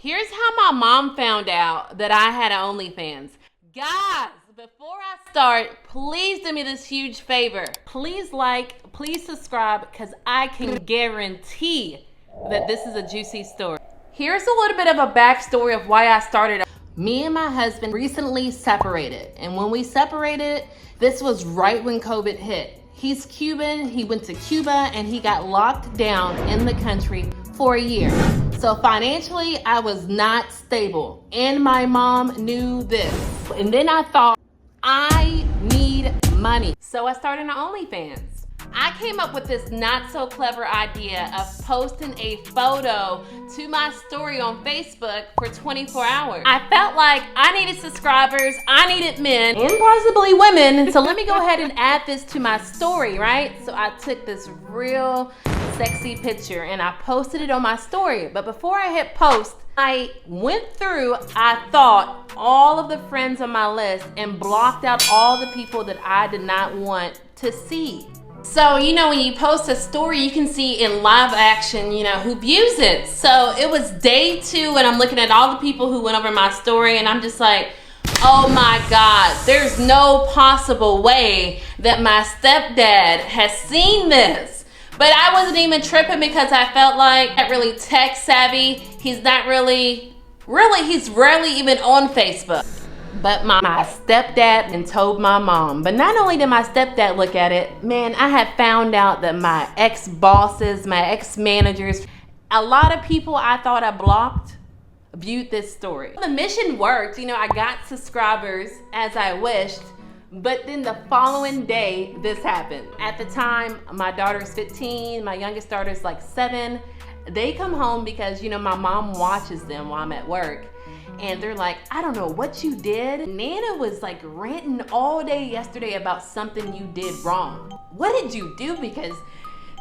Here's how my mom found out that I had an OnlyFans. Guys, before I start, please do me this huge favor. Please like, please subscribe, because I can guarantee that this is a juicy story. Here's a little bit of a backstory of why I started. Me and my husband recently separated. And when we separated, this was right when COVID hit. He's Cuban, he went to Cuba, and he got locked down in the country for a year. So financially, I was not stable, and my mom knew this. And then I thought, I need money. So I started an OnlyFans. I came up with this not so clever idea of posting a photo to my story on Facebook for 24 hours. I felt like I needed subscribers, I needed men, and possibly women. So let me go ahead and add this to my story, right? So I took this real sexy picture and I posted it on my story. But before I hit post, I went through, I thought, all of the friends on my list and blocked out all the people that I did not want to see. So, when you post a story, you can see in live action, who views it. So it was day 2 and I'm looking at all the people who went over my story and I'm just like, oh my God, there's no possible way that my stepdad has seen this. But I wasn't even tripping because I felt like not really tech savvy. He's not really, he's rarely even on Facebook. But my stepdad and told my mom. But not only did my stepdad look at it, man, I had found out that my ex-bosses, my ex-managers, a lot of people I thought I blocked viewed this story. The mission worked. I got subscribers as I wished. But then the following day, this happened. At the time, my daughter's 15, my youngest daughter's like 7. They come home because, my mom watches them while I'm at work. And they're like, I don't know what you did. Nana was like ranting all day yesterday about something you did wrong. What did you do? Because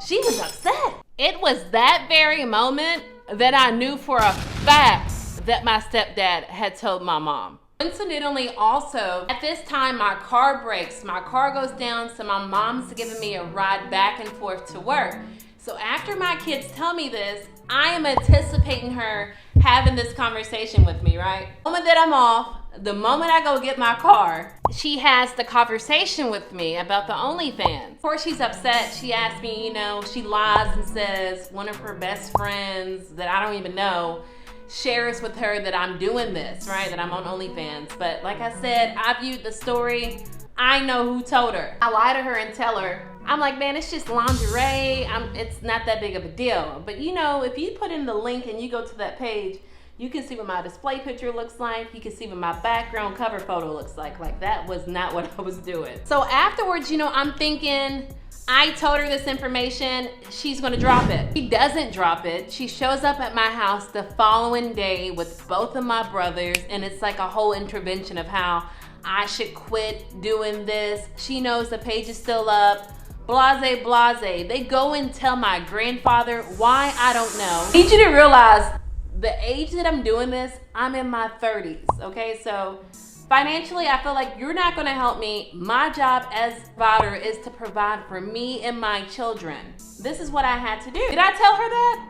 she was upset. It was that very moment that I knew for a fact that my stepdad had told my mom. Coincidentally, also, at this time, my car breaks. My car goes down, so my mom's giving me a ride back and forth to work. So after my kids tell me this, I am anticipating her having this conversation with me, right? The moment that I'm off, the moment I go get my car, she has the conversation with me about the OnlyFans. Of course, she's upset. She asked me, she lies and says one of her best friends that I don't even know shares with her that I'm doing this, right? That I'm on OnlyFans. But like I said, I viewed the story. I know who told her. I lie to her and tell her. I'm like, man, it's just lingerie. It's not that big of a deal. But if you put in the link and you go to that page, you can see what my display picture looks like. You can see what my background cover photo looks like. Like, that was not what I was doing. So afterwards, I'm thinking, I told her this information, she's gonna drop it. She doesn't drop it. She shows up at my house the following day with both of my brothers, and it's like a whole intervention of how I should quit doing this. She knows the page is still up. Blase, blase. They go and tell my grandfather. Why? I don't know. I need you to realize the age that I'm doing this, I'm in my 30s, okay? So financially, I feel like you're not gonna help me. My job as provider is to provide for me and my children. This is what I had to do. Did I tell her that?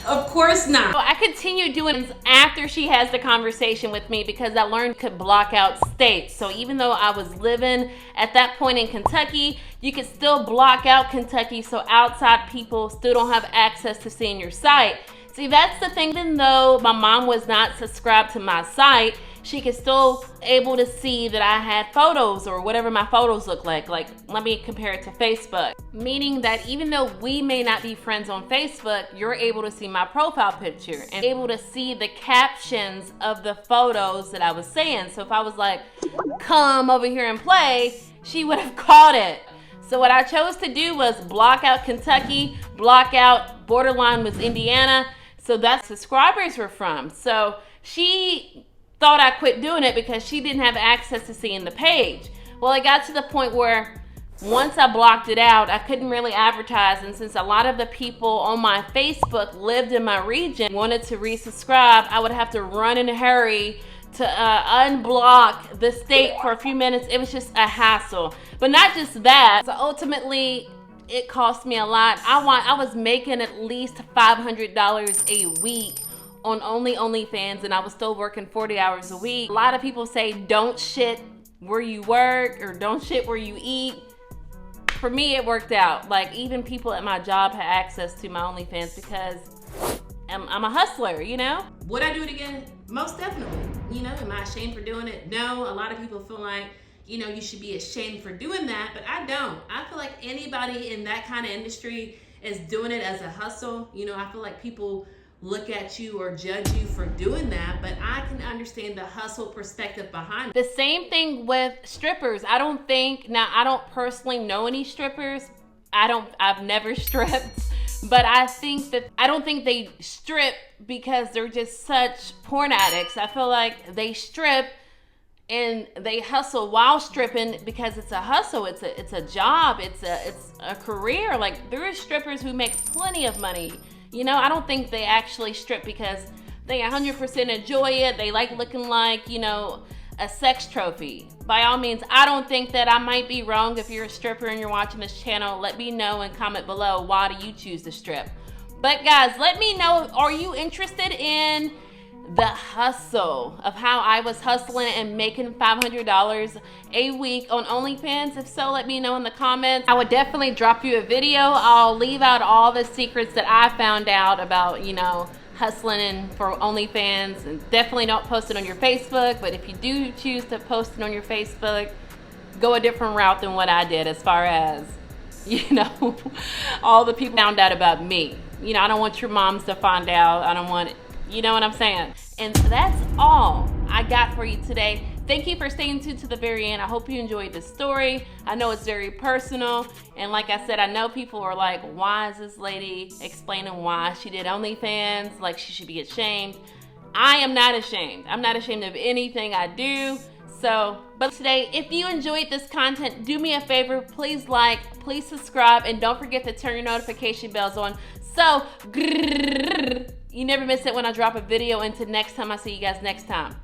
Of course not. So I continued doing this after she has the conversation with me because I learned I could block out states. So even though I was living at that point in Kentucky, you could still block out Kentucky so outside people still don't have access to seeing your site. See, that's the thing. Even though my mom was not subscribed to my site, she could still able to see that I had photos or whatever my photos look like. Like, let me compare it to Facebook. Meaning that even though we may not be friends on Facebook, you're able to see my profile picture and able to see the captions of the photos that I was saying. So if I was like, come over here and play, she would have caught it. So what I chose to do was block out Kentucky, block out borderline with Indiana. So that's subscribers were from. So she thought I quit doing it because she didn't have access to seeing the page. Well, it got to the point where once I blocked it out, I couldn't really advertise. And since a lot of the people on my Facebook lived in my region, wanted to resubscribe, I would have to run in a hurry to unblock the state for a few minutes. It was just a hassle. But not just that. So ultimately, it cost me a lot. I was making at least $500 a week on OnlyFans and I was still working 40 hours a week. A lot of people say don't shit where you work or don't shit where you eat. For me, it worked out. Like, even people at my job had access to my OnlyFans because I'm a hustler, you know? Would I do it again? Most definitely. You know, am I ashamed for doing it? No. A lot of people feel like, you know, you should be ashamed for doing that, but I don't. I feel like anybody in that kind of industry is doing it as a hustle. You know, I feel like people look at you or judge you for doing that, but I can understand the hustle perspective behind it. The same thing with strippers. I don't personally know any strippers. I've never stripped, but I don't think they strip because they're just such porn addicts. I feel like they strip and they hustle while stripping because it's a hustle, it's a job, it's a career. Like, there are strippers who make plenty of money. You know, I don't think they actually strip because they 100% enjoy it. They like looking like, you know, a sex trophy. By all means, I don't think that. I might be wrong. If you're a stripper and you're watching this channel, let me know and comment below, why do you choose to strip? But guys, let me know, are you interested in the hustle of how I was hustling and making $500 a week on OnlyFans? If so, let me know in the comments. I would definitely drop you a video. I'll leave out all the secrets that I found out about, you know, hustling for OnlyFans. And definitely don't post it on your Facebook, but if you do choose to post it on your Facebook, go a different route than what I did, as far as, you know, all the people found out about me. You know, I don't want your moms to find out. I don't want, you know what I'm saying? And that's all I got for you today. Thank you for staying tuned to the very end. I hope you enjoyed the story. I know it's very personal. And like I said, I know people are like, why is this lady explaining why she did OnlyFans? Like, she should be ashamed. I am not ashamed. I'm not ashamed of anything I do. So, but today, if you enjoyed this content, do me a favor, please like, please subscribe, and don't forget to turn your notification bells on. So, you never miss it when I drop a video. Until next time, I'll see you guys next time.